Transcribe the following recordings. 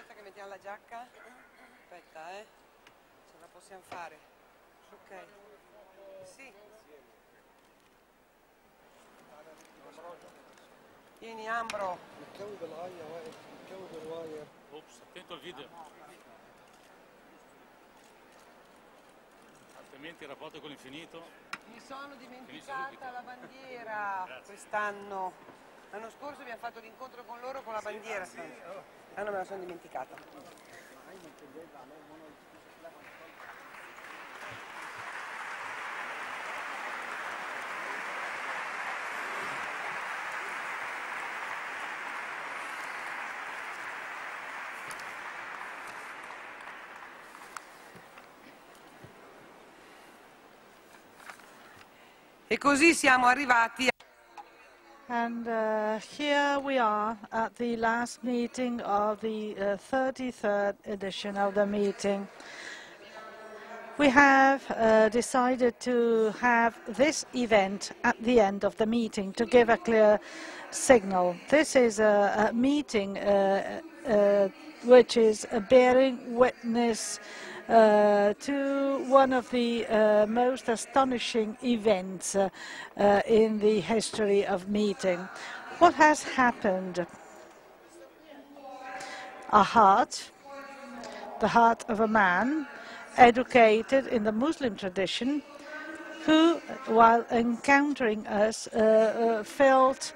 Aspetta che mettiamo la giacca. Aspetta, ce la possiamo fare. Ok. Sì. Vieni Ambro. Ops, attento al video. Altrimenti il rapporto con l'infinito. Mi sono dimenticata la bandiera quest'anno. L'anno scorso abbiamo fatto l'incontro con loro con la bandiera. L'anno me la sono dimenticata. E così siamo arrivati. And here we are at the last meeting of the 33rd edition of the meeting. We have decided to have this event at the end of the meeting to give a clear signal. This is a meeting which is bearing witness to one of the most astonishing events in the history of meeting. What has happened? A heart, the heart of a man, educated in the Muslim tradition, who, while encountering us, felt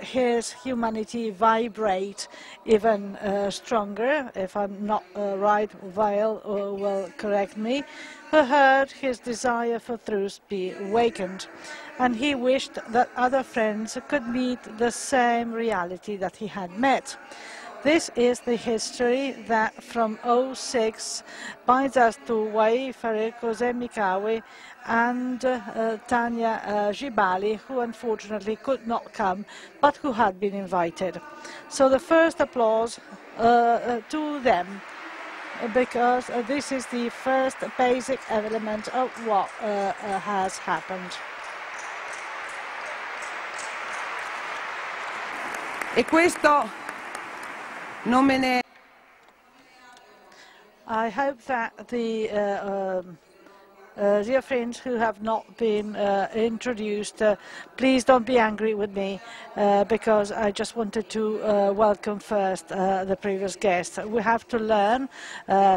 his humanity vibrate even stronger. If I'm not right, Wael will correct me, who heard his desire for truth be awakened, and he wished that other friends could meet the same reality that he had met. This is the history that from 06 binds us to Wael, Farouq, Mikawi, and Tanya Jibali, who unfortunately could not come, but who had been invited. So the first applause to them, because this is the first basic element of what has happened. E questo non me ne... I hope that the dear friends who have not been introduced, please don't be angry with me, because I just wanted to welcome first the previous guest. We have to learn,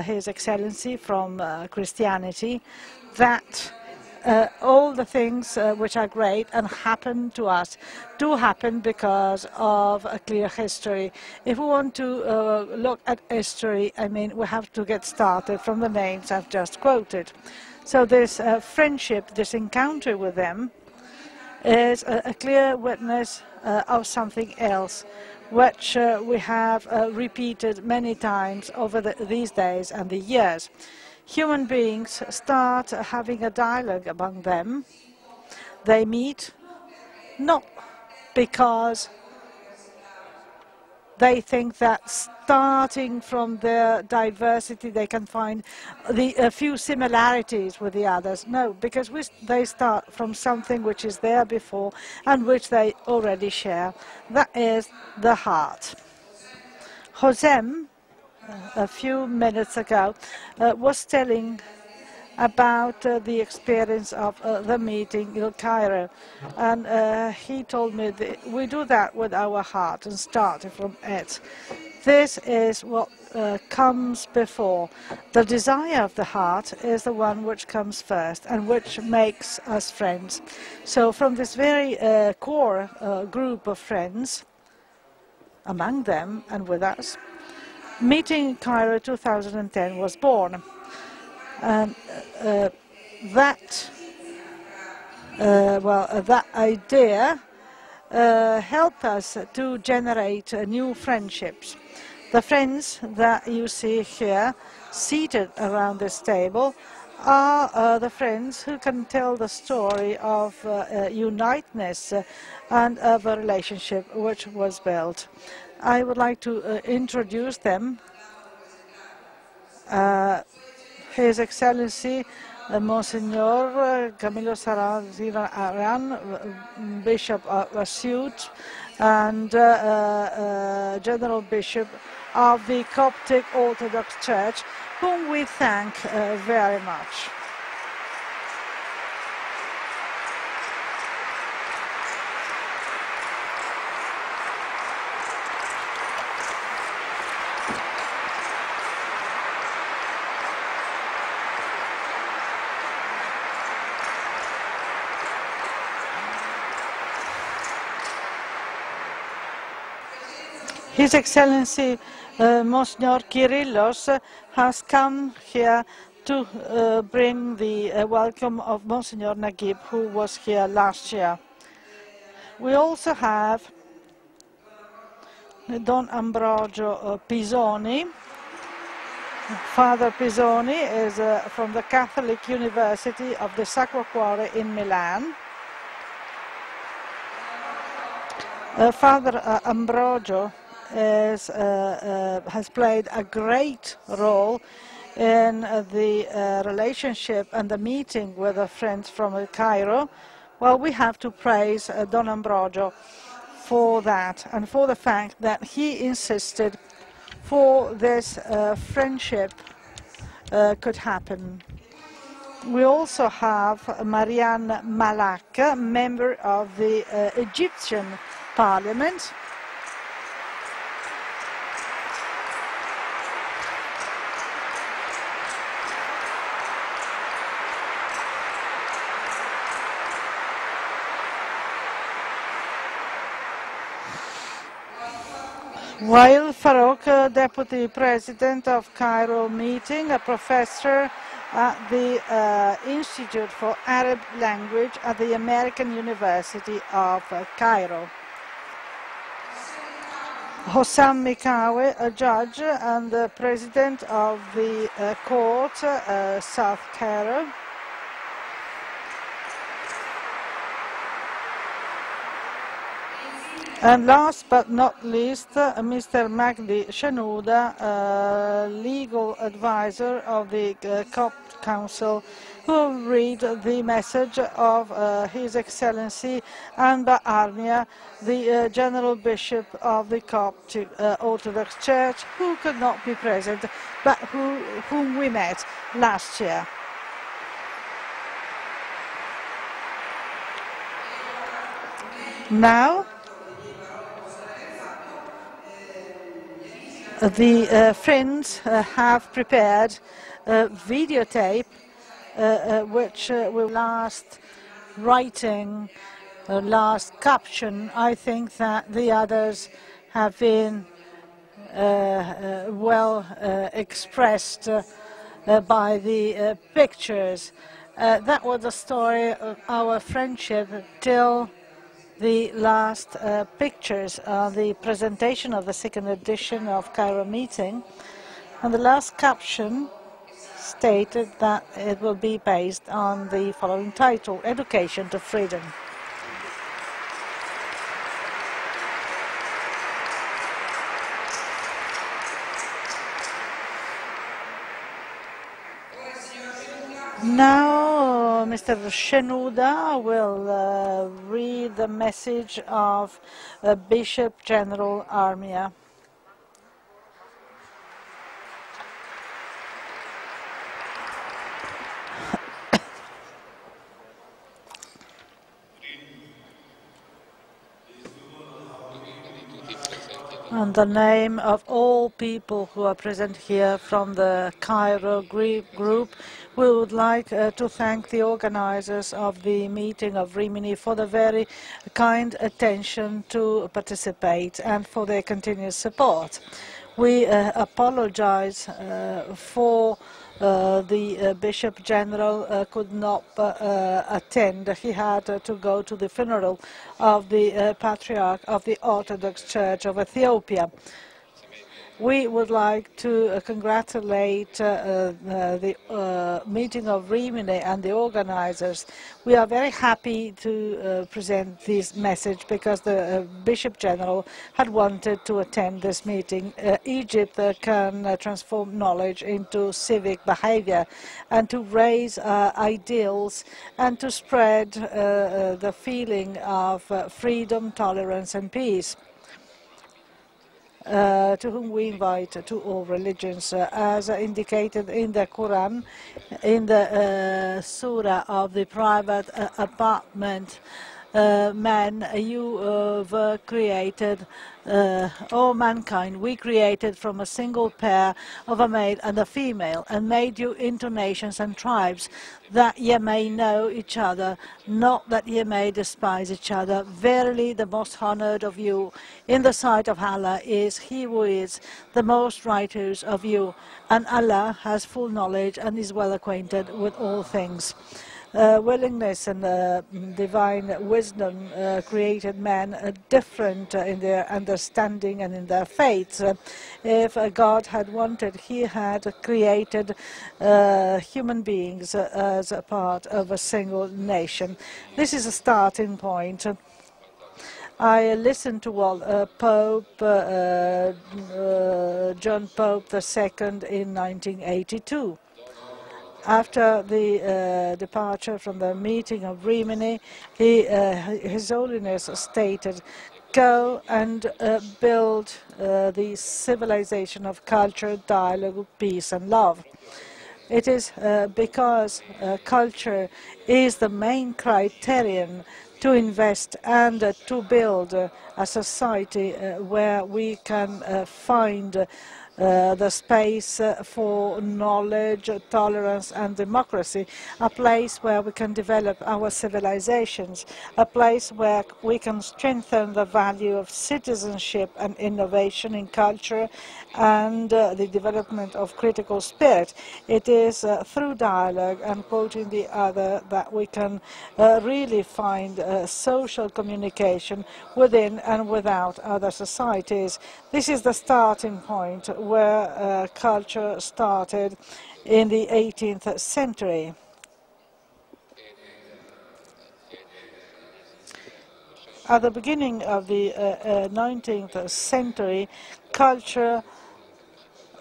His Excellency, from Christianity, that all the things which are great and happen to us do happen because of a clear history. If we want to look at history, I mean, we have to get started from the names I've just quoted. So this friendship, this encounter with them, is a clear witness of something else, which we have repeated many times over these days and the years. Human beings start having a dialogue among them. They meet not because they think that starting from their diversity they can find a few similarities with the others. No, because they start from something which is there before and which they already share. That is the heart. Josem, a few minutes ago, was telling about the experience of the meeting in Cairo, and he told me that we do that with our heart and start from it. This is what comes before. The desire of the heart is the one which comes first and which makes us friends. So from this very core group of friends, among them and with us, Meeting Cairo 2010 was born. And that idea helped us to generate new friendships. The friends that you see here seated around this table are the friends who can tell the story of uniteness and of a relationship which was built. I would like to introduce them. His Excellency Msgr Camillo Saran, Bishop of Asut, and General Bishop of the Coptic Orthodox Church, whom we thank very much. His Excellency Msgr Kyrillos has come here to bring the welcome of Monsignor Naguib, who was here last year. We also have Don Ambrogio Pisoni. Father Pisoni is from the Catholic University of the Sacro Cuore in Milan. Father Ambrogio has played a great role in the relationship and the meeting with the friends from Cairo. Well, we have to praise Don Ambrogio for that and for the fact that he insisted for this friendship could happen. We also have Marianne Malak, member of the Egyptian Parliament. Wael Farouq, Deputy President of Cairo meeting, a professor at the Institute for Arab Language at the American University of Cairo. Hossam Mikawe, a judge and the President of the Court, South Cairo. And last but not least, Mr. Magdi Shenouda, legal advisor of the Copt Council, who will read the message of His Excellency Armiah, the General Bishop of the Coptic Orthodox Church, who could not be present, but whom we met last year. Now, the friends have prepared a videotape which will last writing, last caption. I think that the others have been well expressed by the pictures. That was the story of our friendship till the last pictures are the presentation of the second edition of Cairo meeting, and the last caption stated that it will be based on the following title: Education to Freedom. Now, Mr. Shenouda will read the message of Bishop General Armiah. In the name of all people who are present here from the Cairo group, we would like to thank the organizers of the meeting of Rimini for the very kind attention to participate and for their continuous support. We apologize for the Bishop General could not attend. He had to go to the funeral of the Patriarch of the Orthodox Church of Ethiopia. We would like to congratulate the meeting of Rimini and the organizers. We are very happy to present this message because the Bishop General had wanted to attend this meeting. Egypt can transform knowledge into civic behavior and to raise ideals and to spread the feeling of freedom, tolerance and peace. to whom we invite to all religions, as indicated in the Quran, in the surah of the private apartment. Man, you were created, all mankind, we created from a single pair of a male and a female, and made you into nations and tribes, that ye may know each other, not that ye may despise each other. Verily, the most honored of you in the sight of Allah is he who is the most righteous of you, and Allah has full knowledge and is well acquainted with all things. Willingness and divine wisdom created man different in their understanding and in their faiths. If God had wanted, he had created human beings as a part of a single nation. This is a starting point. I listened to Pope John Pope II in 1982. After the departure from the meeting of Rimini, His Holiness stated, "Go and build the civilization of culture, dialogue, peace and love." It is because culture is the main criterion to invest and to build a society where we can find the space for knowledge, tolerance and democracy, a place where we can develop our civilizations, a place where we can strengthen the value of citizenship and innovation in culture and the development of critical spirit. It is through dialogue and quoting the other that we can really find social communication within and without other societies. This is the starting point where culture started in the 18th century. At the beginning of the 19th century, culture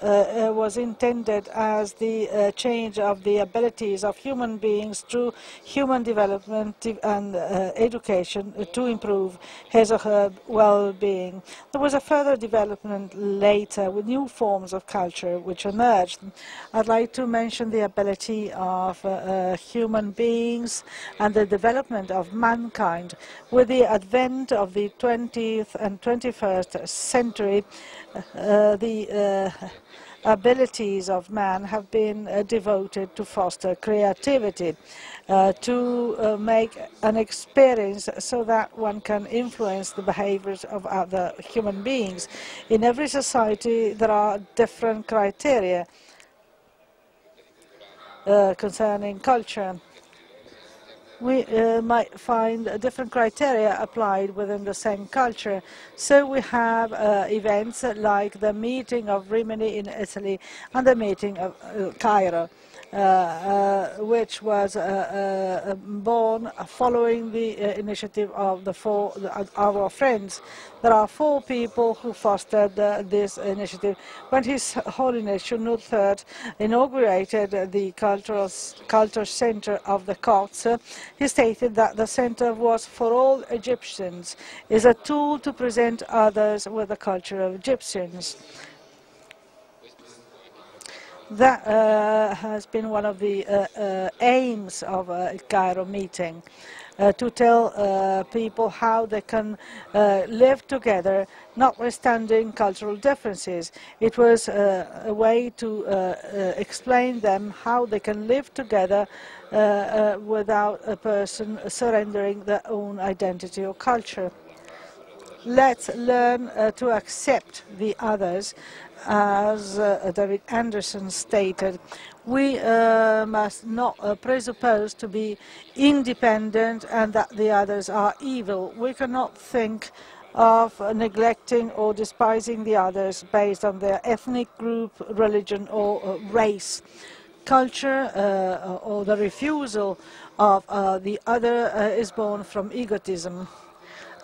was intended as the change of the abilities of human beings through human development and education to improve his or her well-being. There was a further development later with new forms of culture which emerged. I'd like to mention the ability of human beings and the development of mankind. With the advent of the 20th and 21st century, the abilities of man have been devoted to foster creativity, to make an experience so that one can influence the behaviors of other human beings. In every society there are different criteria concerning culture. We might find different criteria applied within the same culture. So we have events like the meeting of Rimini in Italy and the meeting of Cairo, which was born following the initiative of our friends. There are 4 people who fostered this initiative. When His Holiness Shenouda III inaugurated the culture center of the Copts, he stated that the center was for all Egyptians, is a tool to present others with the culture of Egyptians. That has been one of the aims of a Cairo meeting, to tell people how they can live together, notwithstanding cultural differences. It was a way to explain them how they can live together without a person surrendering their own identity or culture. Let's learn to accept the others. As David Anderson stated, we must not presuppose to be independent and that the others are evil. We cannot think of neglecting or despising the others based on their ethnic group, religion or race. Culture or the refusal of the other is born from egotism.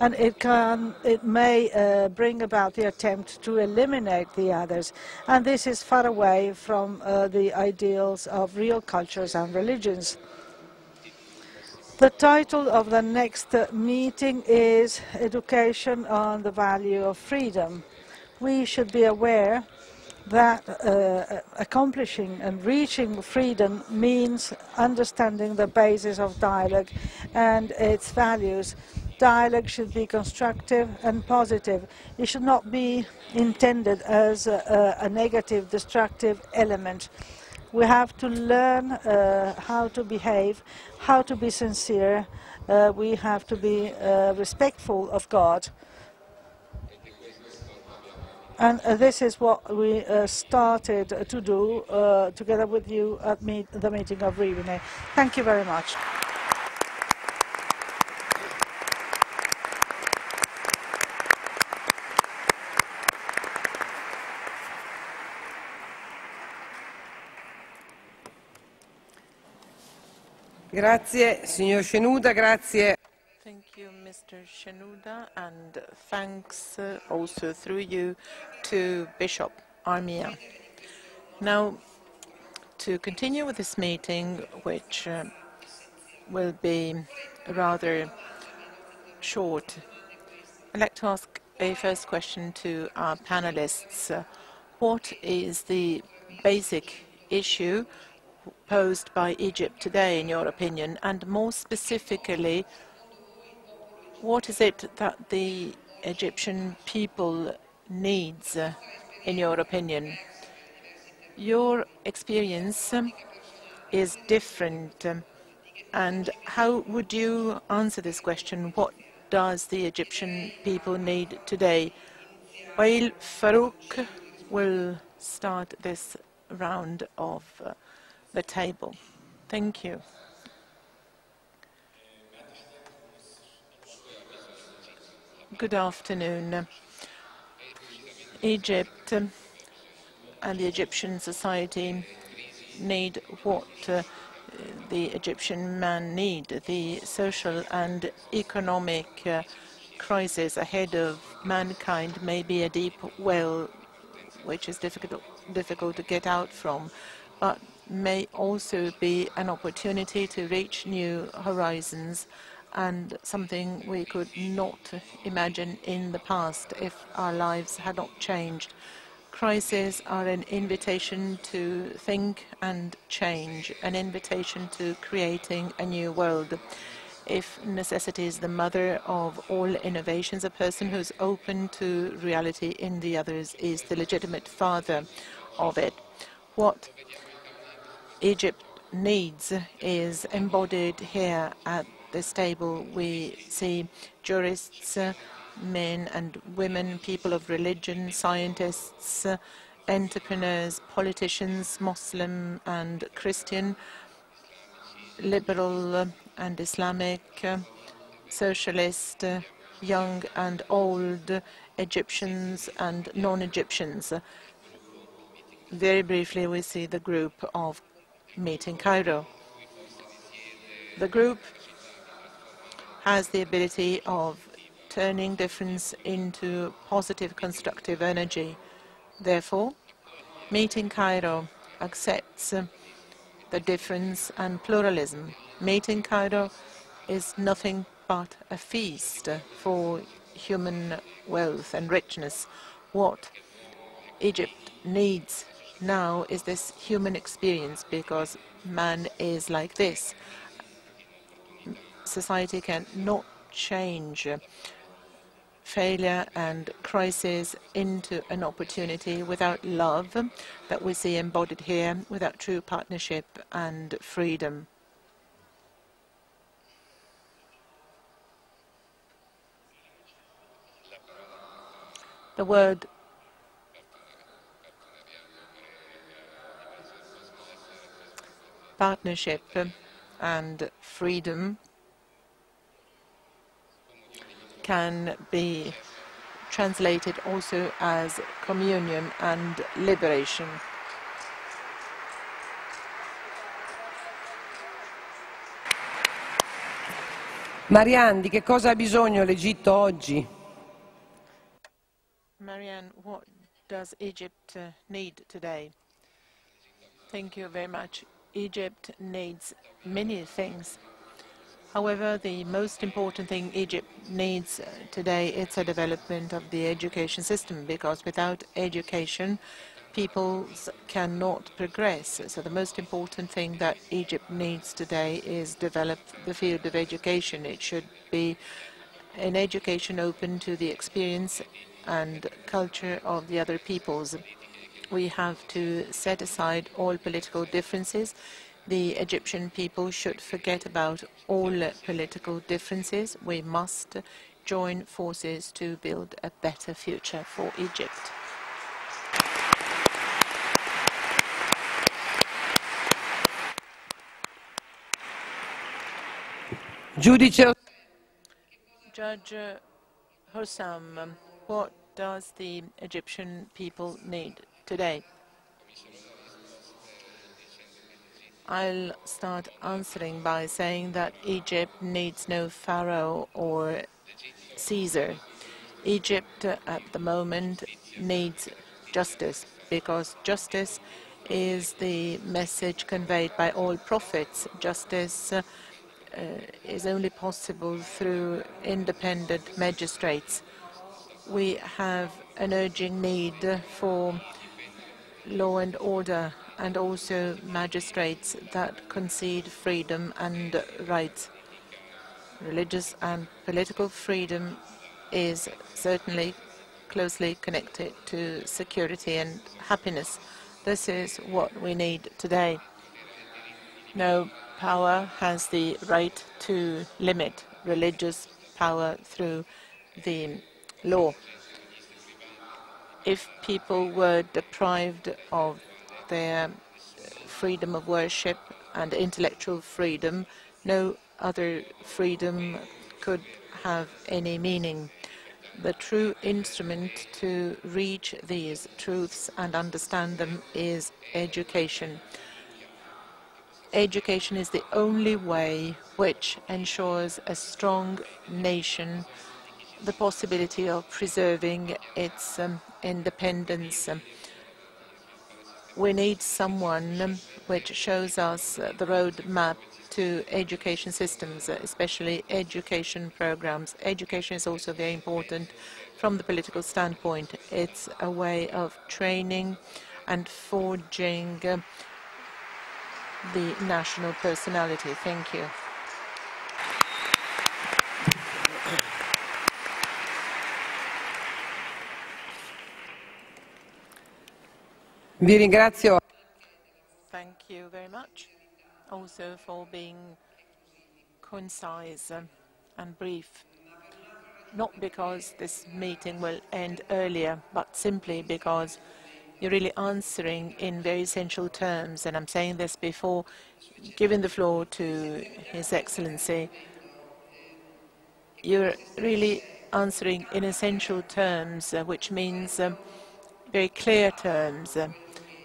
And it may bring about the attempt to eliminate the others. And this is far away from the ideals of real cultures and religions. The title of the next meeting is Education on the Value of Freedom. we should be aware that accomplishing and reaching freedom means understanding the basis of dialogue and its values. Dialogue should be constructive and positive. It should not be intended as a negative, destructive element. We have to learn how to behave, how to be sincere. We have to be respectful of God. And this is what we started to do together with you at the meeting of Rimini. Thank you very much. Grazie, signor Scenuda, grazie. Thank you, Mr. Scenuda, and thanks also through you to Bishop Armiah. Now, to continue with this meeting, which will be rather short, I'd like to ask a first question to our panelists. What is the basic issue posed by Egypt today, in your opinion, and more specifically, what is it that the Egyptian people needs, in your opinion? Your experience is different, and how would you answer this question? What does the Egyptian people need today? Wael, Farouq will start this round of the table. Thank you. Good afternoon. Egypt and the Egyptian society need what the Egyptian man need. The social and economic crisis ahead of mankind may be a deep well which is difficult to get out from, but may also be an opportunity to reach new horizons and something we could not imagine in the past if our lives had not changed. Crises are an invitation to think and change, an invitation to creating a new world. If necessity is the mother of all innovations, a person who's open to reality in the others is the legitimate father of it. What Egypt needs is embodied here at this table. We see jurists, men and women, people of religion, scientists, entrepreneurs, politicians, Muslim and Christian, liberal and Islamic, socialist, young and old, Egyptians and non-Egyptians. Very briefly, we see the group of Meeting Cairo. The group has the ability of turning difference into positive, constructive energy. Therefore, Meeting Cairo accepts the difference and pluralism. Meeting Cairo is nothing but a feast for human wealth and richness. What Egypt needs now is this human experience, because man is like this. Society cannot change failure and crisis into an opportunity without love that we see embodied here, without true partnership and freedom. The word partnership and freedom can be translated also as communion and liberation. Marianne, di che cosa ha bisogno l'Egitto oggi? Marianne, what does Egypt need today? Thank you very much. Egypt needs many things. However, the most important thing Egypt needs today is a development of the education system, because without education, people cannot progress. So the most important thing that Egypt needs today is develop the field of education. It should be an education open to the experience and culture of the other peoples. We have to set aside all political differences. The Egyptian people should forget about all political differences. We must join forces to build a better future for Egypt. Judge Hossam, what does the Egyptian people need today? I'll start answering by saying that Egypt needs no pharaoh or Caesar. Egypt at the moment needs justice, because justice is the message conveyed by all prophets. Justice is only possible through independent magistrates. We have an urgent need for law and order, and also magistrates that concede freedom and rights. Religious and political freedom is certainly closely connected to security and happiness. This is what we need today. No power has the right to limit religious power through the law. If people were deprived of their freedom of worship and intellectual freedom, no other freedom could have any meaning. The true instrument to reach these truths and understand them is education. Education is the only way which ensures a strong nation the possibility of preserving its independence. We need someone which shows us the roadmap to education systems, especially education programs. Education is also very important from the political standpoint. It's a way of training and forging the national personality. Thank you. Vi ringrazio. Thank you very much also for being concise and brief. Not because this meeting will end earlier, but simply because you're really answering in very essential terms, and I'm saying this before giving the floor to His Excellency. You're really answering in essential terms, which means very clear terms.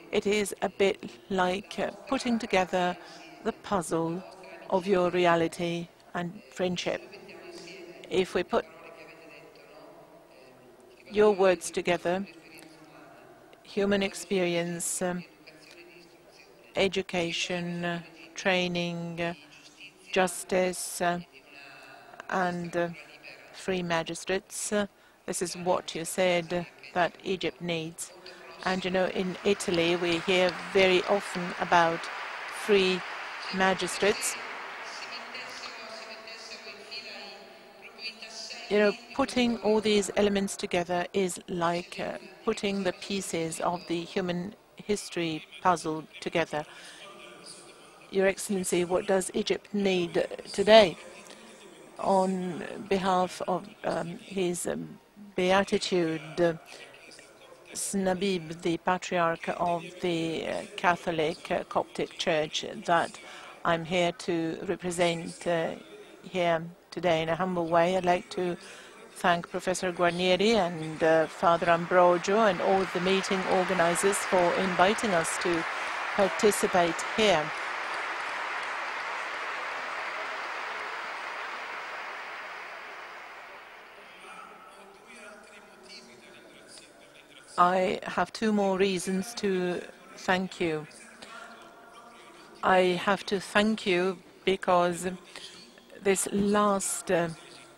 It is a bit like putting together the puzzle of your reality and friendship. If we put your words together, human experience, education, training, justice, and free magistrates, this is what you said that Egypt needs. And you know, in Italy, we hear very often about free magistrates. You know, putting all these elements together is like putting the pieces of the human history puzzle together. Your Excellency, what does Egypt need today? On behalf of His Beatitude, Snabib, the Patriarch of the Catholic Coptic Church, that I'm here to represent here today in a humble way. I'd like to thank Professor Guarnieri and Father Ambrogio and all the meeting organizers for inviting us to participate here. I have two more reasons to thank you. I have to thank you because This last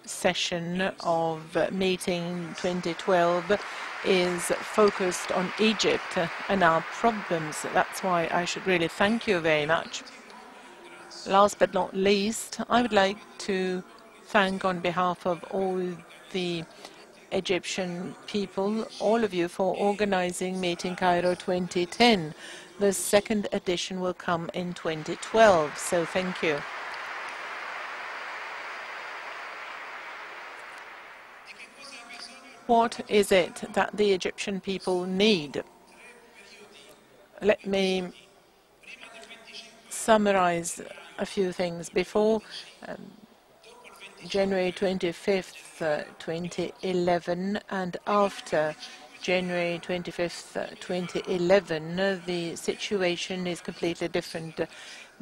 session of meeting 2012 is focused on Egypt and our problems. That's why I should really thank you very much. Last but not least, I would like to thank on behalf of all the Egyptian people, all of you, for organizing Meeting Cairo 2010. The second edition will come in 2012, so thank you. What is it that the Egyptian people need? Let me summarize a few things. Before January 25th, 2011, and after January 25th, 2011, the situation is completely different.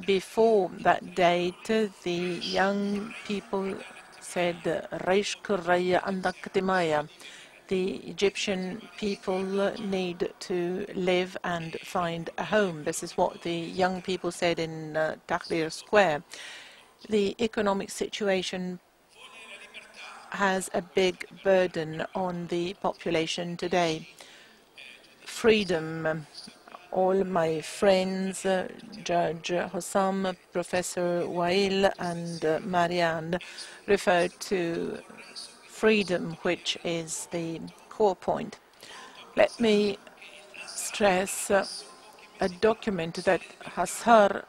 Before that date, the young people said, "Reish Kuraya Andaktimaya." The Egyptian people need to live and find a home. This is what the young people said in Tahrir Square. The economic situation has a big burden on the population today. Freedom. All my friends, Judge Hossam, Professor Wael, and Marianne referred to freedom, which is the core point. Let me stress a document that Hassar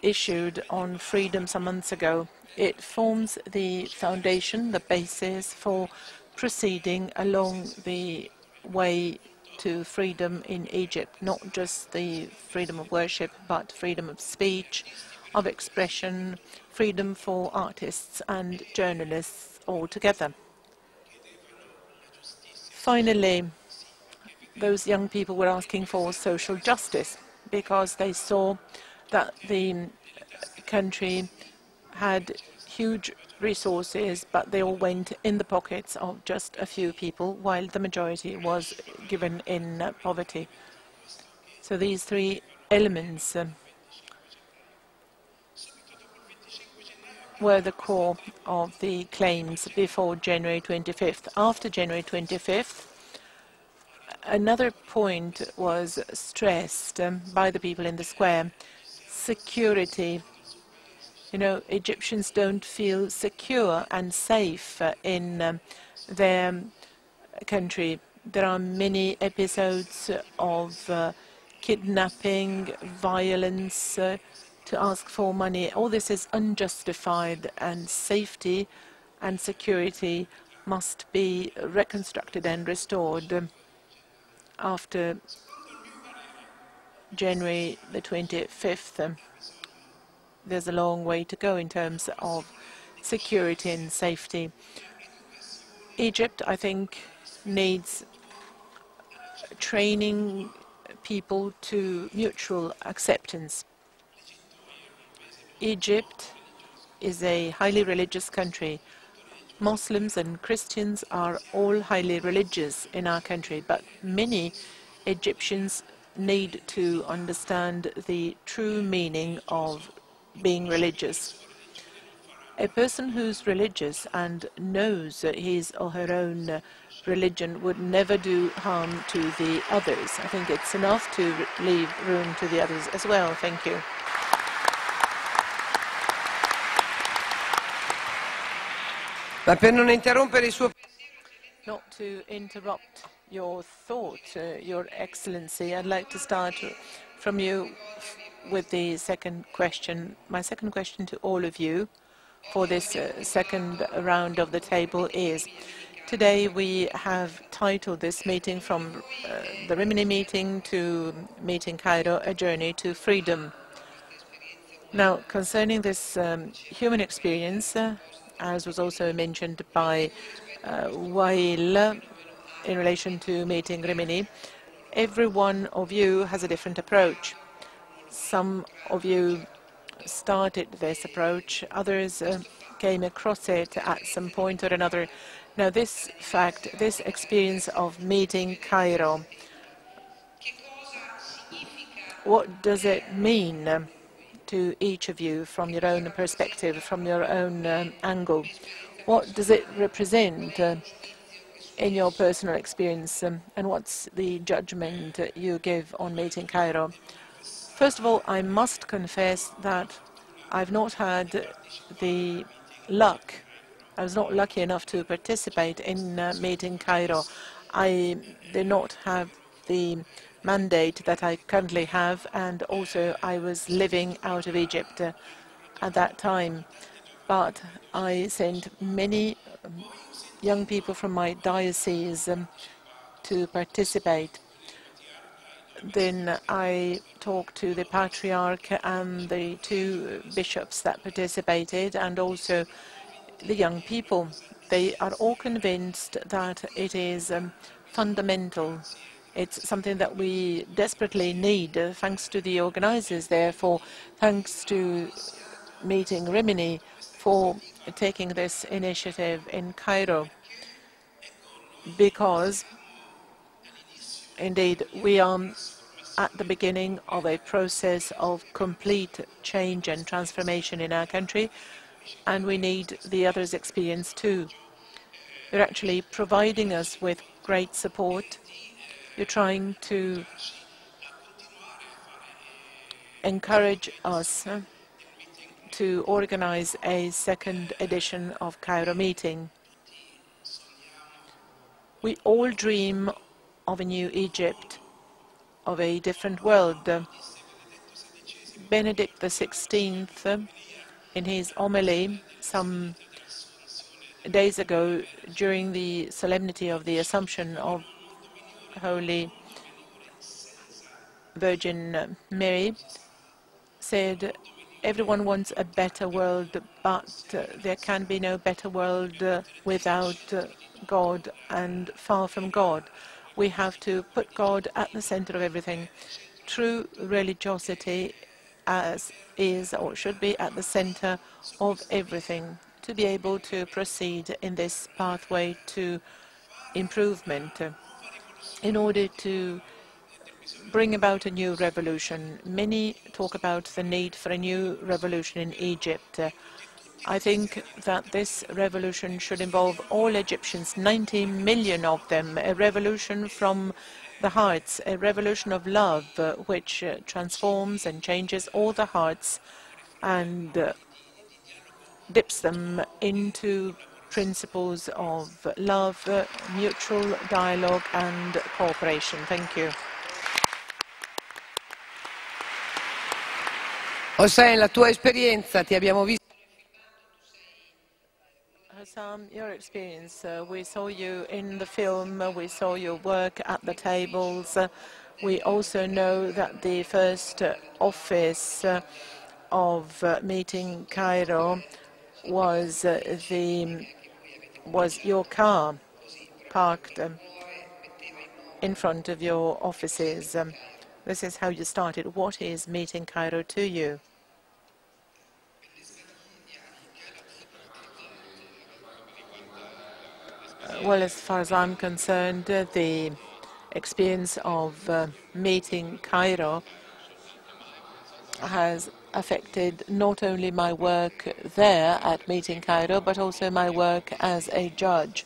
issued on freedom some months ago. It forms the foundation, the basis for proceeding along the way to freedom in Egypt, not just the freedom of worship, but freedom of speech, of expression, freedom for artists and journalists altogether. Finally, those young people were asking for social justice because they saw that the country had huge resources, but they all went in the pockets of just a few people, while the majority was given in poverty. So these three elements were the core of the claims before January 25th. After January 25th, another point was stressed by the people in the square: security. You know, Egyptians don't feel secure and safe in their country. There are many episodes of kidnapping, violence, to ask for money. All this is unjustified, and safety and security must be reconstructed and restored. After January the 25th, there's a long way to go in terms of security and safety. Egypt, I think, needs training people to mutual acceptance. Egypt is a highly religious country. Muslims and Christians are all highly religious in our country, but many Egyptians need to understand the true meaning of being religious. A person who's religious and knows his or her own religion would never do harm to the others. I think it's enough to leave room to the others as well. Thank you. Ma per non interrompere il suo... Not to interrupt your thought, Your Excellency, I'd like to start from you with the second question. My second question to all of you for this second round of the table is, today we have titled this meeting from the Rimini meeting to Meeting Cairo, a journey to freedom. Now, concerning this human experience, as was also mentioned by Wael in relation to Meeting Rimini, every one of you has a different approach. Some of you started this approach, others came across it at some point or another. Now, this fact, this experience of Meeting Cairo, what does it mean to each of you from your own perspective, from your own angle. What does it represent in your personal experience, and what's the judgment you give on meeting Cairo? First of all, I must confess that I've not had the luck. I was not lucky enough to participate in meeting Cairo. I did not have the mandate that I currently have, and also I was living out of Egypt at that time. But I sent many young people from my diocese to participate. Then I talked to the Patriarch and the 2 bishops that participated, and also the young people. They are all convinced that it is fundamental. It's something that we desperately need, thanks to the organizers, therefore, thanks to meeting Rimini for taking this initiative in Cairo, because indeed we are at the beginning of a process of complete change and transformation in our country, and we need the others' experience too. You're actually providing us with great support. You're trying to encourage us to organize a second edition of Cairo meeting. We all dream of a new Egypt, of a different world. Benedict XVI, in his homily some days ago during the solemnity of the Assumption of Holy Virgin Mary, said, everyone wants a better world, but there can be no better world without God and far from God. We have to put God at the center of everything. True religiosity is or should be at the center of everything to be able to proceed in this pathway to improvement. In order to bring about a new revolution, many talk about the need for a new revolution in Egypt. I think that this revolution should involve all Egyptians, 90 million of them, a revolution from the hearts, a revolution of love, which transforms and changes all the hearts and dips them into principles of love, mutual dialogue and cooperation. Thank you. Hossein, la tua esperienza, ti abbiamo visto. Hassan, your experience, we saw you in the film, we saw your work at the tables. We also know that the first office of meeting Cairo was your car parked in front of your offices. This is how you started. What is meeting Cairo to you? Well, as far as I'm concerned, the experience of meeting Cairo has affected not only my work there at meeting Cairo, but also my work as a judge.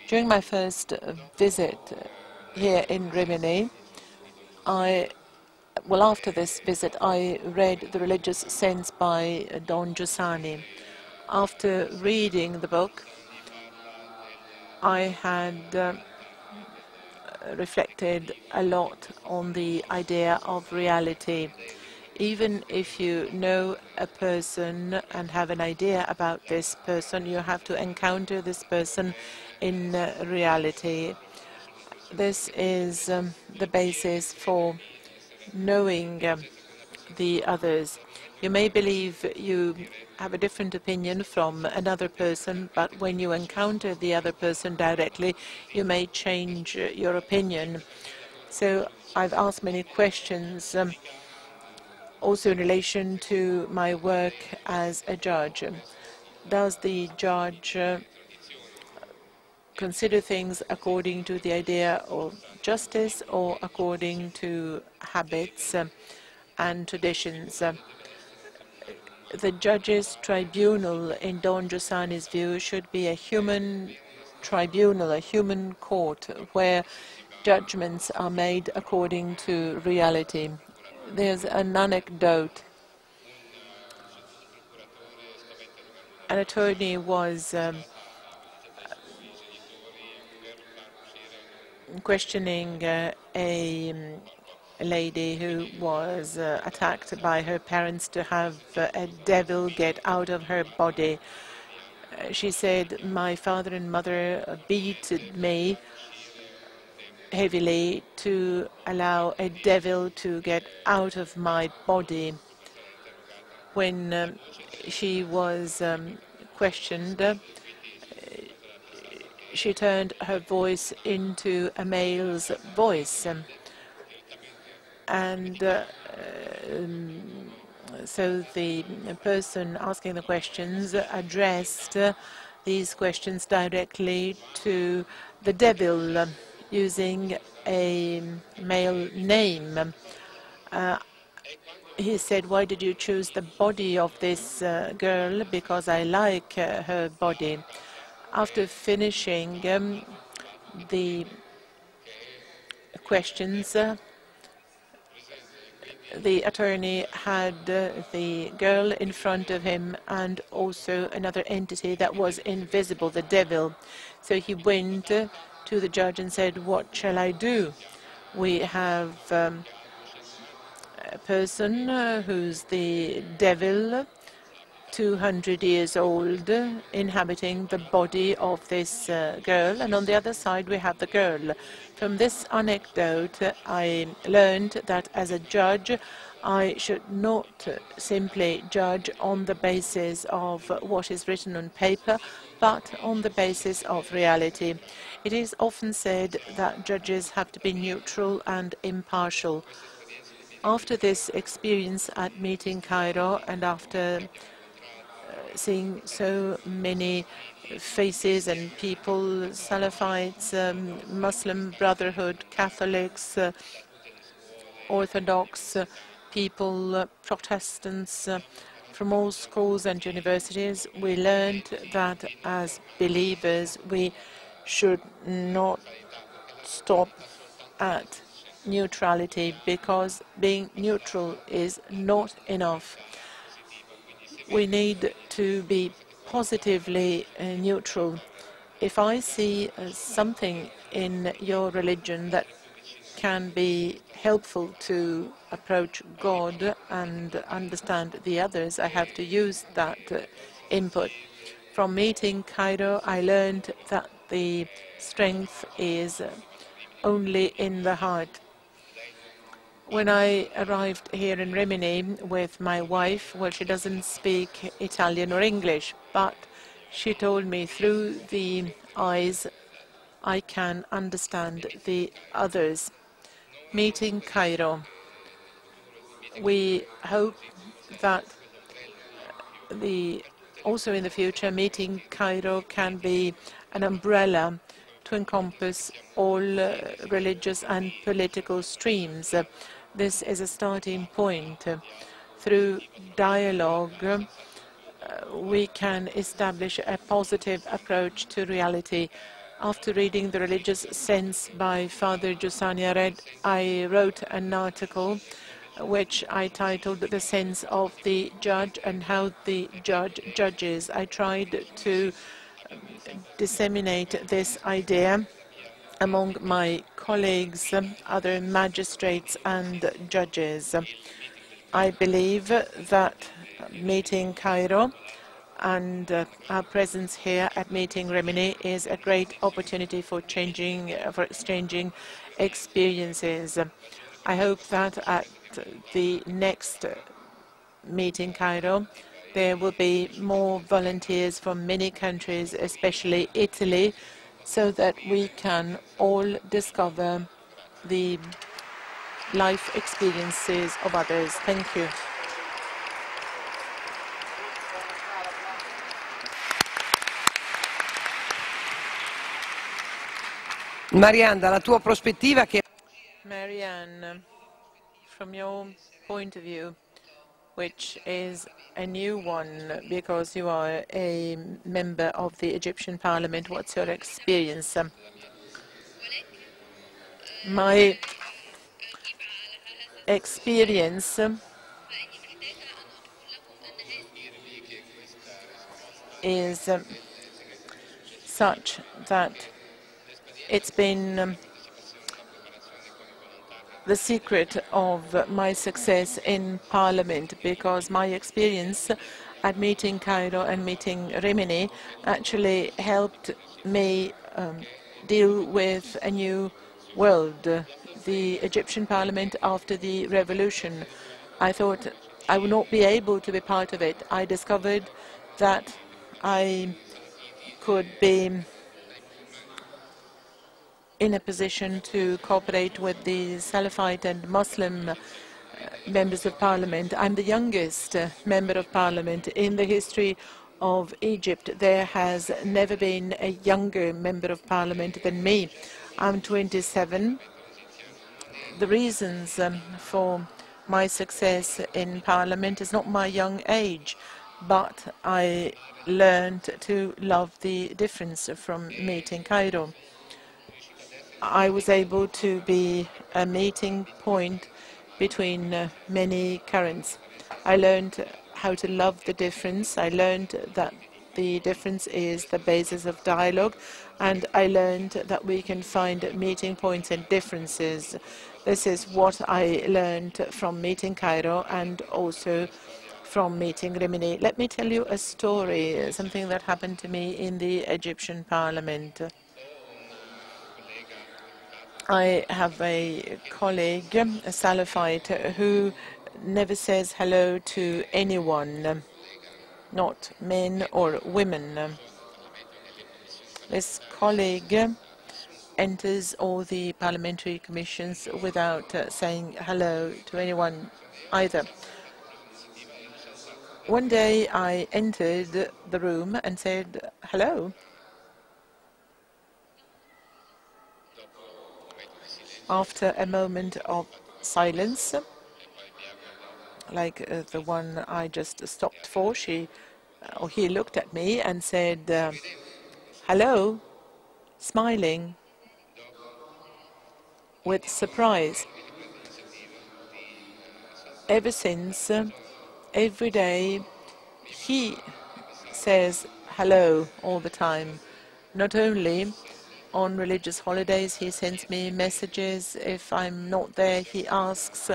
During my first visit here in Rimini, after this visit, I read The Religious Sense by Don Giussani. After reading the book, I had reflected a lot on the idea of reality. Even if you know a person and have an idea about this person, you have to encounter this person in reality. This is the basis for knowing the others. You may believe you have a different opinion from another person, but when you encounter the other person directly, you may change your opinion. So I've asked many questions, also in relation to my work as a judge. Does the judge consider things according to the idea of justice or according to habits and traditions? The judges' tribunal, in Don Giussani's view, should be a human tribunal, a human court, where judgments are made according to reality. There's an anecdote. An attorney was questioning a lady who was attacked by her parents to have a devil get out of her body. She said, "My father and mother beat me heavily to allow a devil to get out of my body." When she was questioned, she turned her voice into a male's voice. So the person asking the questions addressed these questions directly to the devil using a male name. He said, "Why did you choose the body of this girl?" "Because I like her body." After finishing the questions, the attorney had the girl in front of him and also another entity that was invisible, the devil. So he went to the judge and said, "What shall I do? We have a person who's the devil, 200 years old, inhabiting the body of this girl, and on the other side we have the girl." From this anecdote, I learned that as a judge, I should not simply judge on the basis of what is written on paper, but on the basis of reality. It is often said that judges have to be neutral and impartial. After this experience at Meeting Cairo, and after seeing so many faces and people, Salafites, Muslim Brotherhood, Catholics, Orthodox people, Protestants, from all schools and universities, we learned that as believers we should not stop at neutrality, because being neutral is not enough. We need to be positively neutral. If I see something in your religion that can be helpful to approach God and understand the others, I have to use that input. From Meeting Cairo, I learned that the strength is only in the heart. When I arrived here in Rimini with my wife, well, she doesn't speak Italian or English, but she told me through the eyes I can understand the others. Meeting Cairo. We hope that also in the future, Meeting Cairo can be an umbrella to encompass all religious and political streams. This is a starting point. Through dialogue, we can establish a positive approach to reality. After reading The Religious Sense by Father Giussani, I wrote an article which I titled "The Sense of the Judge and How the Judge Judges." I tried to disseminate this idea among my colleagues, other magistrates and judges. I believe that Meeting Cairo and our presence here at Meeting Rimini is a great opportunity for exchanging experiences. I hope that at the next Meeting Cairo there will be more volunteers from many countries, especially Italy, so that we can all discover the life experiences of others. Thank you. Marianne, dalla tua prospettiva, Marianne, from your point of view, which is a new one because you are a member of the Egyptian parliament. What's your experience? My experience is such that it's been the secret of my success in Parliament, because my experience at meeting Cairo and meeting Rimini actually helped me deal with a new world, the Egyptian Parliament after the revolution. I thought I would not be able to be part of it. I discovered that I could be in a position to cooperate with the Salafite and Muslim members of parliament. I'm the youngest member of parliament in the history of Egypt. There has never been a younger member of parliament than me. I'm 27. The reasons for my success in parliament is not my young age, but I learned to love the difference from meeting Cairo. I was able to be a meeting point between many currents. I learned how to love the difference. I learned that the difference is the basis of dialogue, and I learned that we can find meeting points and differences. This is what I learned from meeting Cairo and also from meeting Rimini. Let me tell you a story, something that happened to me in the Egyptian parliament. I have a colleague, a Salafite, who never says hello to anyone, not men or women. This colleague enters all the parliamentary commissions without saying hello to anyone either. One day I entered the room and said hello. After a moment of silence, like the one I just stopped for, he looked at me and said, hello, smiling with surprise. Ever since, every day, he says hello all the time. Not only on religious holidays, he sends me messages. If I'm not there, he asks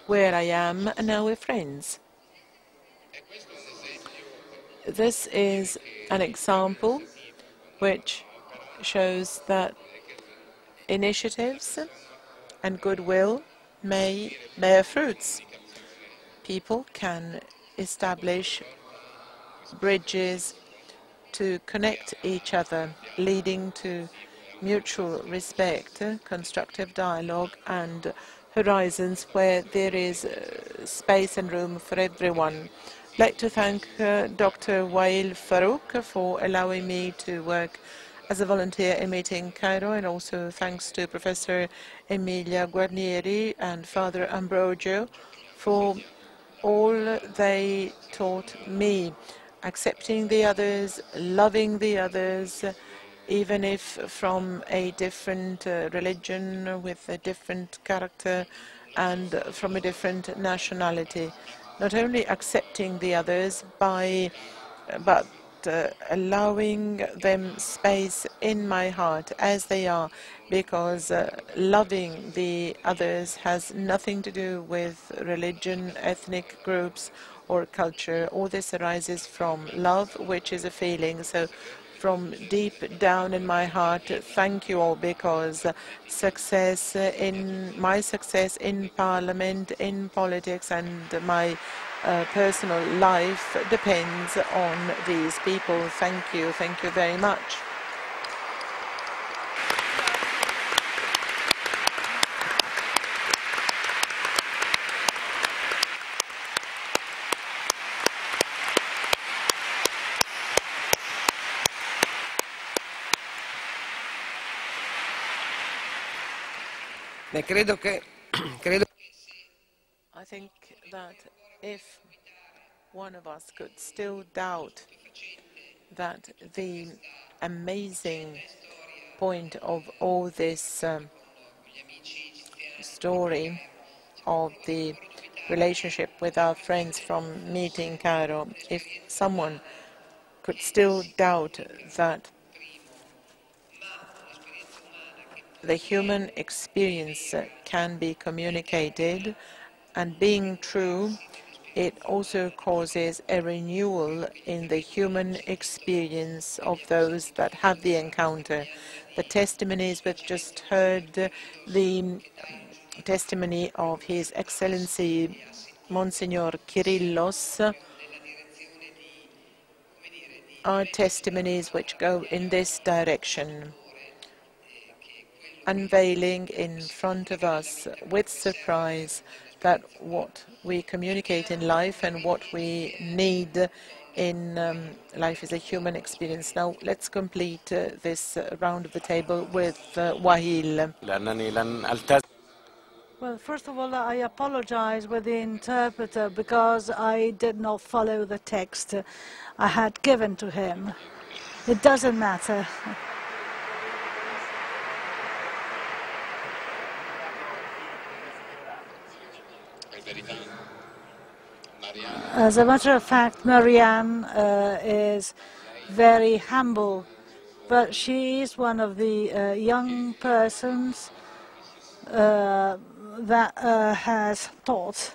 where I am, and now we're friends. This is an example which shows that initiatives and goodwill may bear fruits. People can establish bridges to connect each other, leading to mutual respect, constructive dialogue, and horizons where there is space and room for everyone. I'd like to thank Dr. Wael Farouq for allowing me to work as a volunteer in meeting Cairo, and also thanks to Professor Emilia Guarnieri and Father Ambrogio for all they taught me. Accepting the others, loving the others, even if from a different religion, with a different character, and from a different nationality. Not only accepting the others, but allowing them space in my heart as they are, because loving the others has nothing to do with religion, ethnic groups, or culture. All this arises from love, which is a feeling. So from deep down in my heart, thank you all, because my success in Parliament, in politics, and my personal life depends on these people. Thank you very much. I think that if one of us could still doubt that the amazing point of all this story of the relationship with our friends from meeting Cairo, if someone could still doubt that the human experience can be communicated, and being true, it also causes a renewal in the human experience of those that have the encounter. The testimonies we've just heard, the testimony of His Excellency Monsignor Kyrillos, are testimonies which go in this direction, unveiling in front of us with surprise that what we communicate in life and what we need in life is a human experience. Now, let's complete this round of the table with Wael. Well, first of all, I apologize with the interpreter because I did not follow the text I had given to him. It doesn't matter. As a matter of fact, Marianne is very humble, but she is one of the young persons that has taught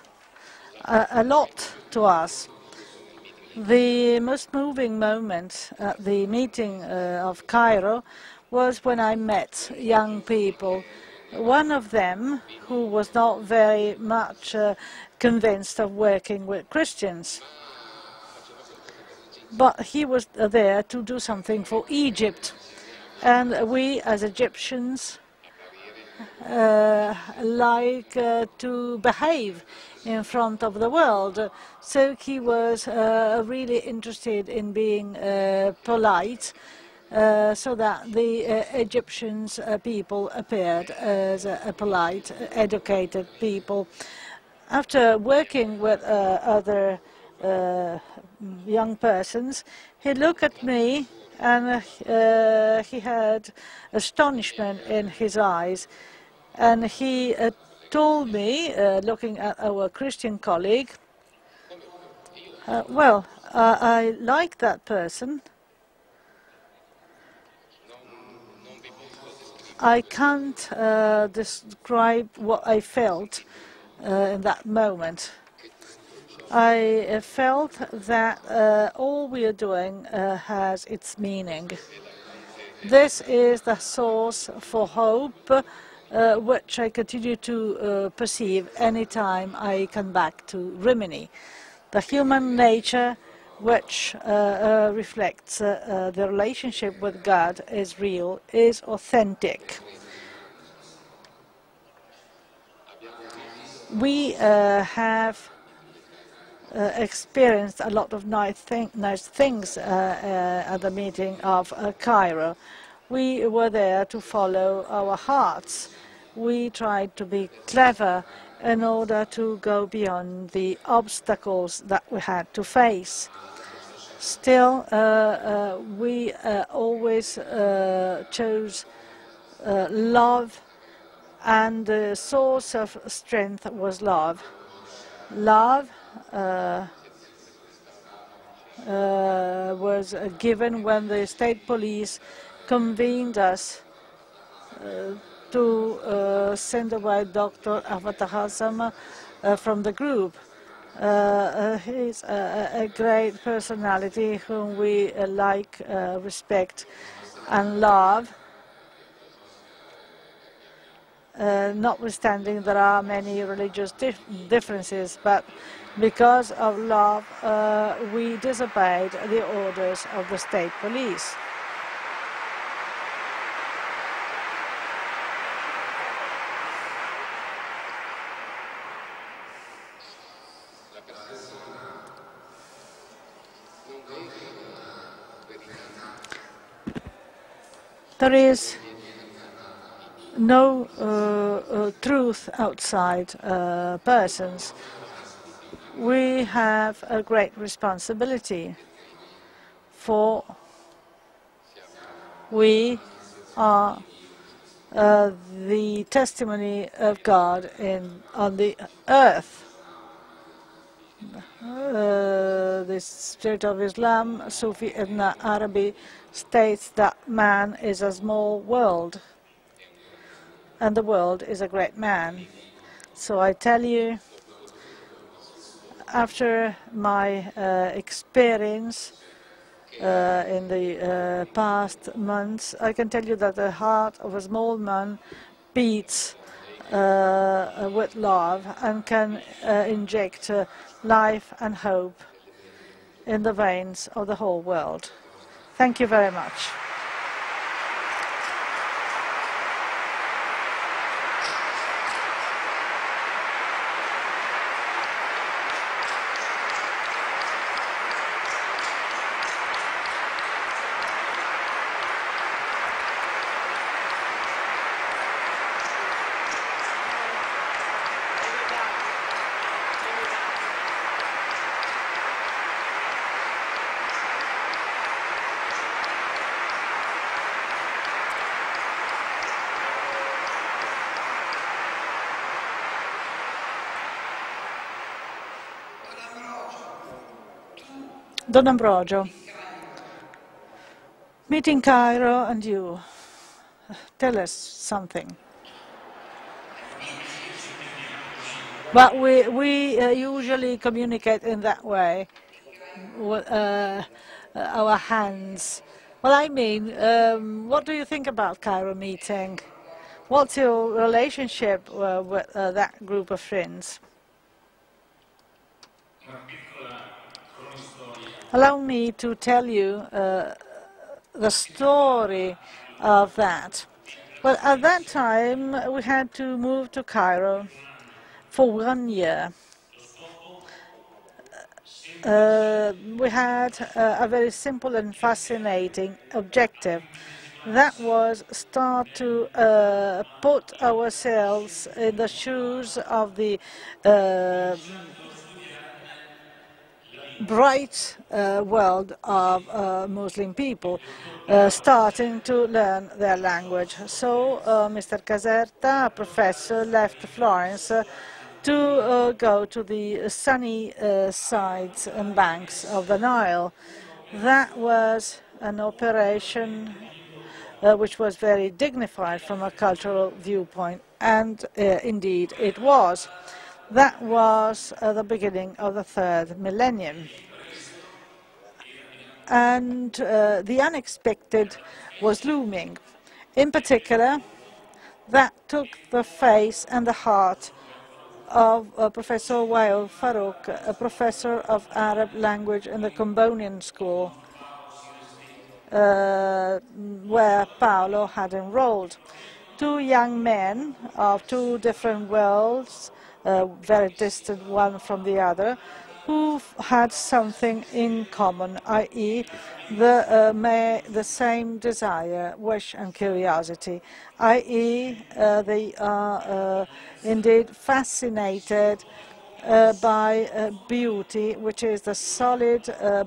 a lot to us. The most moving moment at the meeting of Cairo was when I met young people. One of them, who was not very much convinced of working with Christians, but he was there to do something for Egypt. And we, as Egyptians, like to behave in front of the world. So he was really interested in being polite, so that the Egyptians people appeared as a polite, educated people. After working with other young persons, he looked at me and he had astonishment in his eyes. And he told me, looking at our Christian colleague, well, I like that person. I can't describe what I felt in that moment. I felt that all we are doing has its meaning. This is the source for hope, which I continue to perceive anytime I come back to Rimini. The human nature, which reflects the relationship with God, is real, is authentic. We have experienced a lot of nice things at the meeting of Cairo. We were there to follow our hearts. We tried to be clever in order to go beyond the obstacles that we had to face. Still, we always chose love, and the source of strength was love. Love was given when the state police convened us to send away Dr. Avatahasam from the group. He's a great personality whom we like, respect and love. Notwithstanding there are many religious differences, but because of love we disobeyed the orders of the state police. There is no truth outside persons. we have a great responsibility, for we are the testimony of God on the earth. The State of Islam, Sufi Ibn Arabi, states that man is a small world and the world is a great man. So I tell you, after my experience in the past months, I can tell you that the heart of a small man beats with love and can inject life and hope in the veins of the whole world. Thank you very much. Don Ambrogio, meeting Cairo and you, tell us something. But we usually communicate in that way, with our hands. Well, I mean, what do you think about Cairo meeting? What's your relationship with that group of friends? Allow me to tell you the story of that. Well, at that time, we had to move to Cairo for 1 year. We had a very simple and fascinating objective. That was start to put ourselves in the shoes of the bright world of Muslim people, starting to learn their language. So Mr. Caserta, a professor, left Florence to go to the sunny sides and banks of the Nile. That was an operation which was very dignified from a cultural viewpoint, and indeed it was. That was the beginning of the third millennium. And the unexpected was looming. In particular, that took the face and the heart of Professor Wael Farouq, a professor of Arab language in the Combonian School, where Paolo had enrolled. Two young men of two different worlds, very distant one from the other, who had something in common, i.e. the same desire, wish and curiosity, i.e. they are indeed fascinated by beauty, which is the solid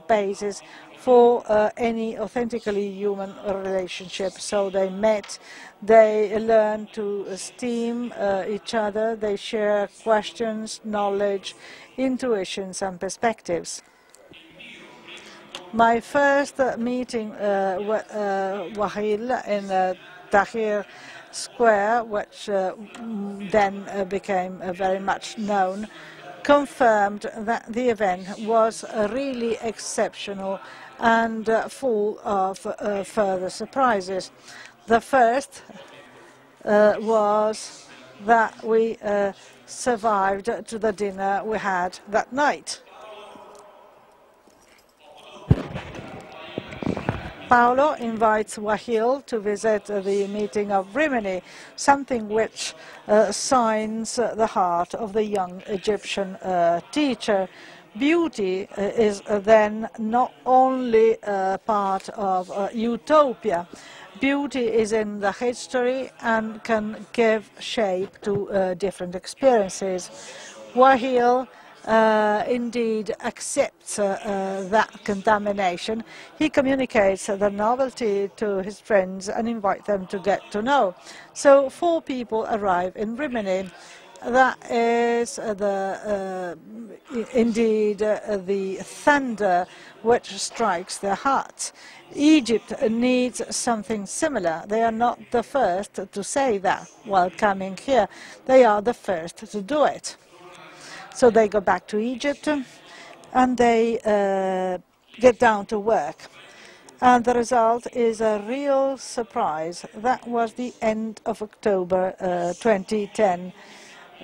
basis for any authentically human relationship. So they met, they learned to esteem each other, they share questions, knowledge, intuitions and perspectives. My first meeting with Wael in Tahrir Square, which then became very much known, confirmed that the event was really exceptional and full of further surprises. The first was that we survived to the dinner we had that night. Paolo invites Wael to visit the meeting of Rimini, something which signs the heart of the young Egyptian teacher. Beauty is then not only part of utopia. Beauty is in the history and can give shape to different experiences. Wael indeed accepts that contamination, he communicates the novelty to his friends and invites them to get to know. So 4 people arrive in Rimini. That is indeed the thunder which strikes their hearts. Egypt needs something similar. They are not the first to say that while coming here. They are the first to do it. So they go back to Egypt and they get down to work. And the result is a real surprise. That was the end of October 2010.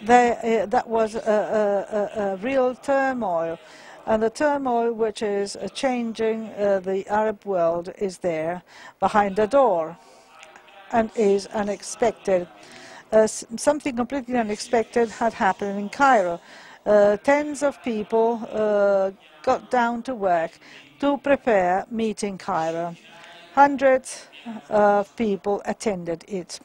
That was a real turmoil. And the turmoil which is changing the Arab world is there behind the door and is unexpected. Something completely unexpected had happened in Cairo. Tens of people got down to work to prepare meeting Cairo. Hundreds of people attended it.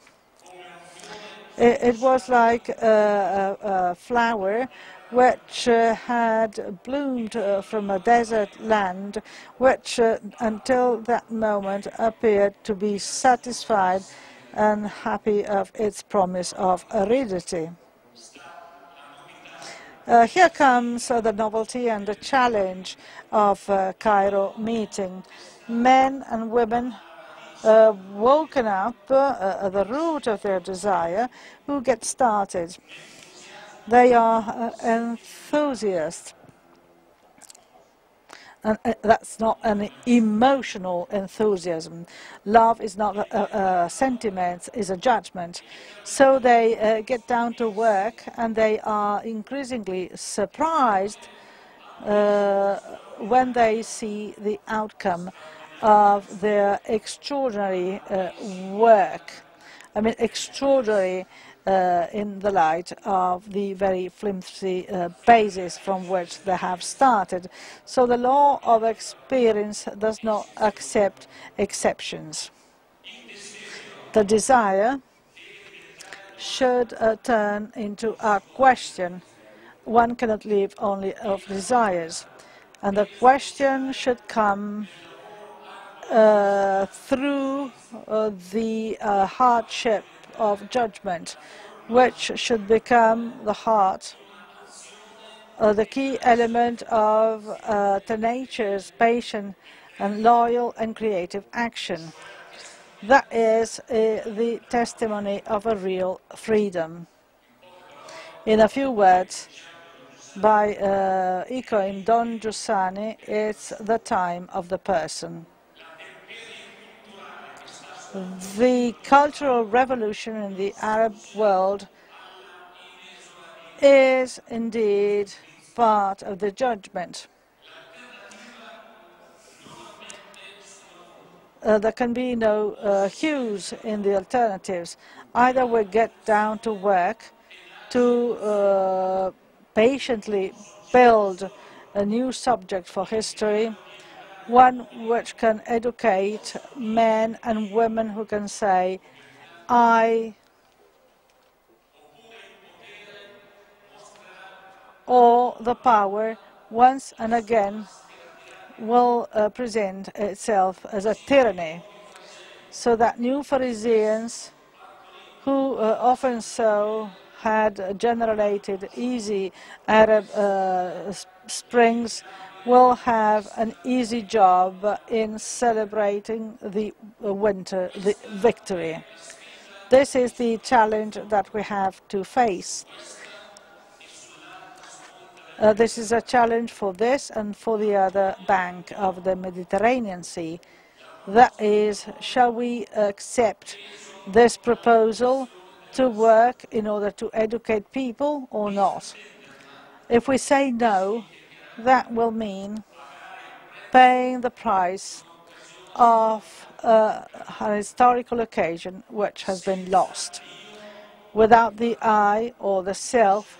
It was like a flower which had bloomed from a desert land, which until that moment appeared to be satisfied and happy of its promise of aridity. Here comes the novelty and the challenge of Cairo meeting. Men and women woken up at the root of their desire, who get started. They are enthusiasts. And that's not an emotional enthusiasm. Love is not a sentiment, it's a judgment. So they get down to work and they are increasingly surprised when they see the outcome of their extraordinary work. I mean, extraordinary in the light of the very flimsy basis from which they have started. So the law of experience does not accept exceptions. The desire should turn into a question. One cannot live only of desires. And the question should come through the hardship of judgment, which should become the heart, the key element of tenacious, patient, and loyal and creative action. That is the testimony of a real freedom. In a few words, by echoing Don Giussani, it's the time of the person. The cultural revolution in the Arab world is indeed part of the judgment. There can be no hues in the alternatives. Either we get down to work to patiently build a new subject for history, one which can educate men and women who can say, I, or the power once and again will present itself as a tyranny, so that new Phariseans who often so had generated easy Arab springs will have an easy job in celebrating the winter, the victory. This is the challenge that we have to face. This is a challenge for this and for the other bank of the Mediterranean Sea. That is, shall we accept this proposal to work in order to educate people or not? If we say no, that will mean paying the price of an historical occasion which has been lost. Without the I or the self,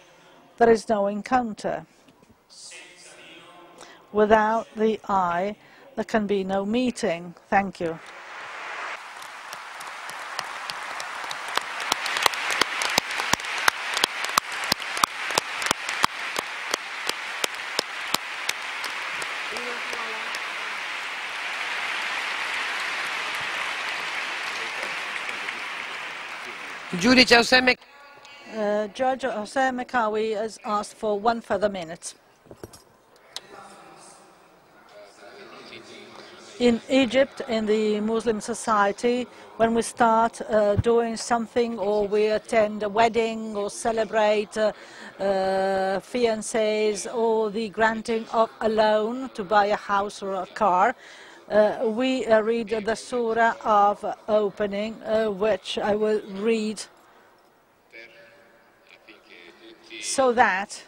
there is no encounter. Without the I, there can be no meeting. Thank you. Giudice Hossein Judge Hossein Mekawi has asked for 1 further minute. In Egypt, in the Muslim society, when we start doing something or we attend a wedding or celebrate fiancés or the granting of a loan to buy a house or a car, we read the surah of opening, which I will read so that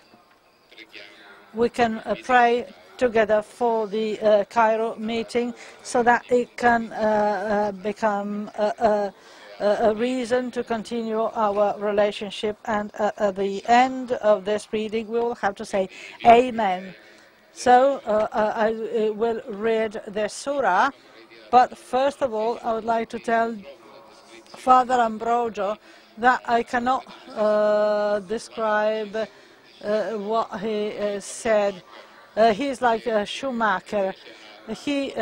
we can pray together for the Cairo meeting, so that it can become a reason to continue our relationship. And at the end of this reading, we will have to say Amen. So I will read the surah, but first of all, I would like to tell Father Ambrogio that I cannot describe what he said. He's like a Schumacher. He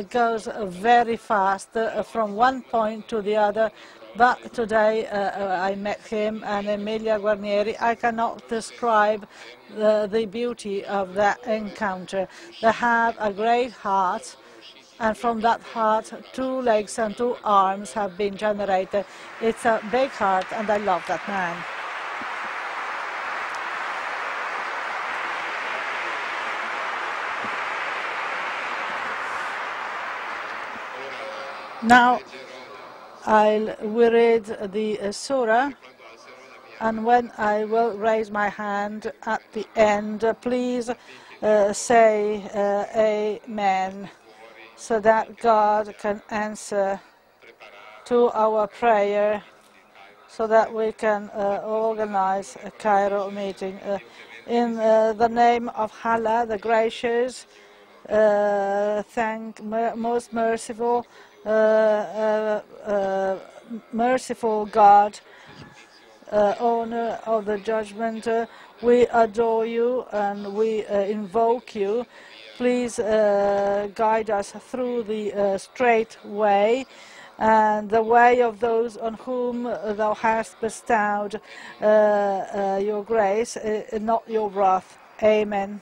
goes very fast from one point to the other. But today I met him and Emilia Guarnieri. I cannot describe the beauty of that encounter. They have a great heart, and from that heart, 2 legs and 2 arms have been generated. It's a big heart, and I love that man. Now, we read the surah, and when I will raise my hand at the end, please say Amen, so that God can answer to our prayer, so that we can organize a Cairo meeting. In the name of Allah, the gracious, most merciful, merciful God, owner of the judgment, we adore you and we invoke you. Please guide us through the straight way and the way of those on whom thou hast bestowed your grace, not your wrath. Amen.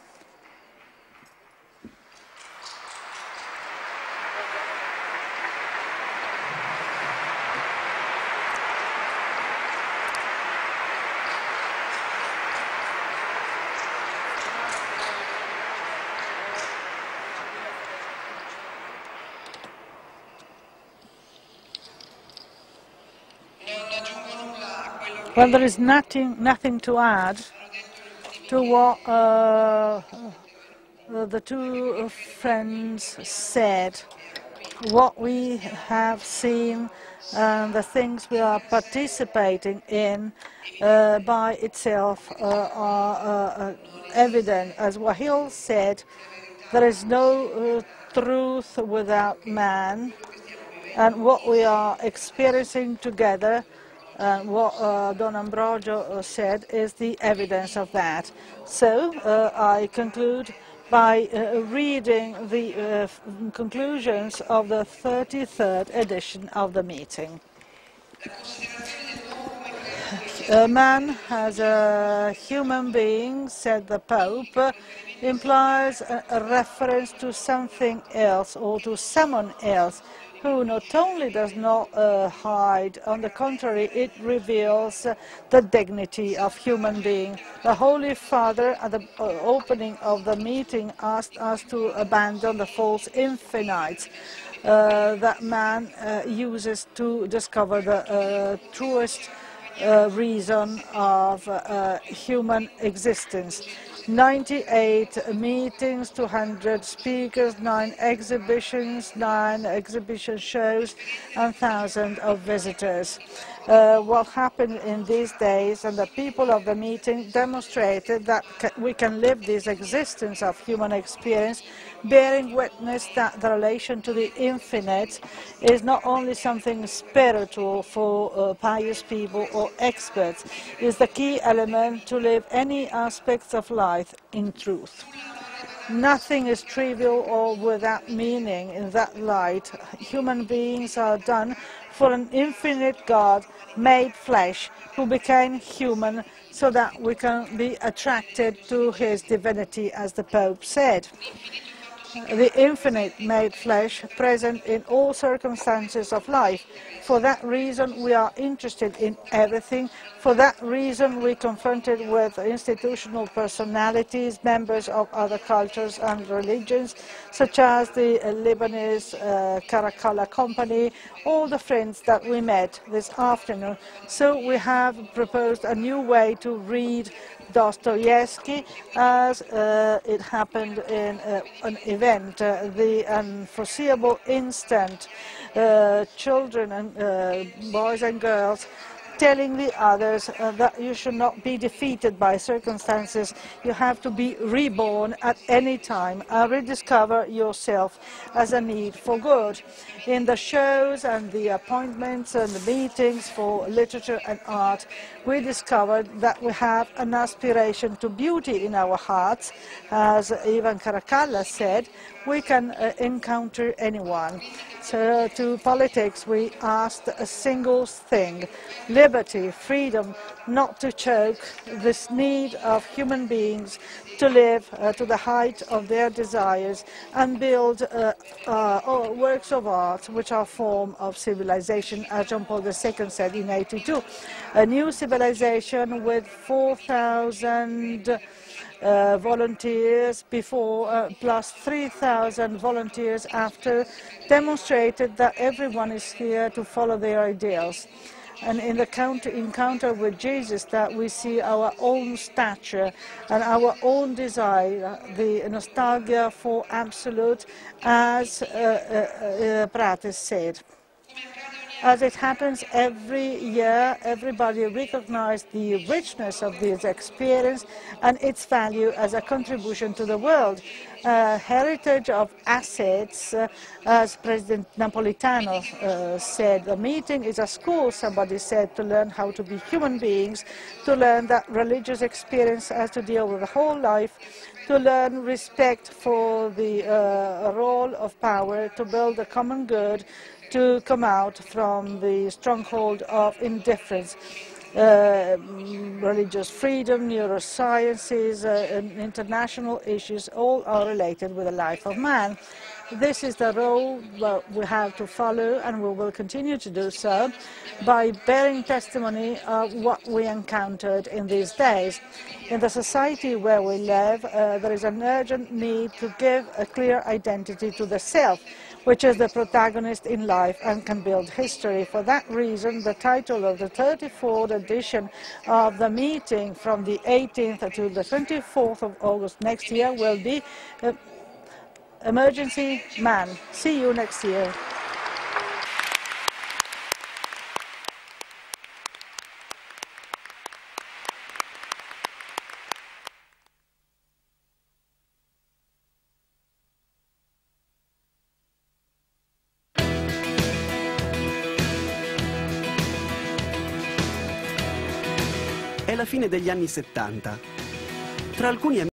Well, there is nothing to add to what the 2 friends said. What we have seen and the things we are participating in by itself are evident. As Wael said, there is no truth without man, and what we are experiencing together, what Don Ambrogio said, is the evidence of that. So I conclude by reading the conclusions of the 33rd edition of the meeting. Man as a human being, said the Pope, implies a reference to something else or to someone else, who not only does not hide, on the contrary, it reveals the dignity of human being. The Holy Father, at the opening of the meeting, asked us to abandon the false infinites that man uses to discover the truest reason of human existence. 98 meetings, 200 speakers, 9 exhibitions, 9 exhibition shows, and thousands of visitors. What happened in these days, and the people of the meeting demonstrated that we can live this existence of human experience, bearing witness that the relation to the infinite is not only something spiritual for pious people or experts, it is the key element to live any aspects of life in truth. Nothing is trivial or without meaning in that light. Human beings are done for an infinite God made flesh, who became human so that we can be attracted to his divinity, as the Pope said. The infinite made flesh, present in all circumstances of life. For that reason, we are interested in everything. For that reason, we confronted with institutional personalities, members of other cultures and religions, such as the Lebanese Caracalla Company, all the friends that we met this afternoon. So we have proposed a new way to read Dostoevsky, as it happened in an event, the unforeseeable instant, children and boys and girls telling the others that you should not be defeated by circumstances. You have to be reborn at any time and rediscover yourself as a need for good. In the shows and the appointments and the meetings for literature and art, we discovered that we have an aspiration to beauty in our hearts. As Ivan Caracalla said, we can encounter anyone. So to politics we asked a single thing: liberty, freedom, not to choke, this need of human beings to live to the height of their desires and build works of art which are a form of civilization, as John Paul II said in 1982. A new civilization with 4,000 volunteers before, plus 3,000 volunteers after, demonstrated that everyone is here to follow their ideals. And in the encounter with Jesus, that we see our own stature and our own desire, the nostalgia for absolute, as Prates said. As it happens every year, everybody recognized the richness of this experience and its value as a contribution to the world. Heritage of assets, as President Napolitano said. The meeting is a school, somebody said, to learn how to be human beings, to learn that religious experience has to deal with the whole life, to learn respect for the role of power, to build a common good, to come out from the stronghold of indifference. Religious freedom, neurosciences, and international issues, all are related with the life of man. This is the role that we have to follow, and we will continue to do so by bearing testimony of what we encountered in these days. In the society where we live, there is an urgent need to give a clear identity to the self, which is the protagonist in life and can build history. For that reason, the title of the 34th edition of the meeting from the 18th to the 24th of August next year will be Emergency Man. See you next year. È la fine degli anni 70. Tra alcuni amici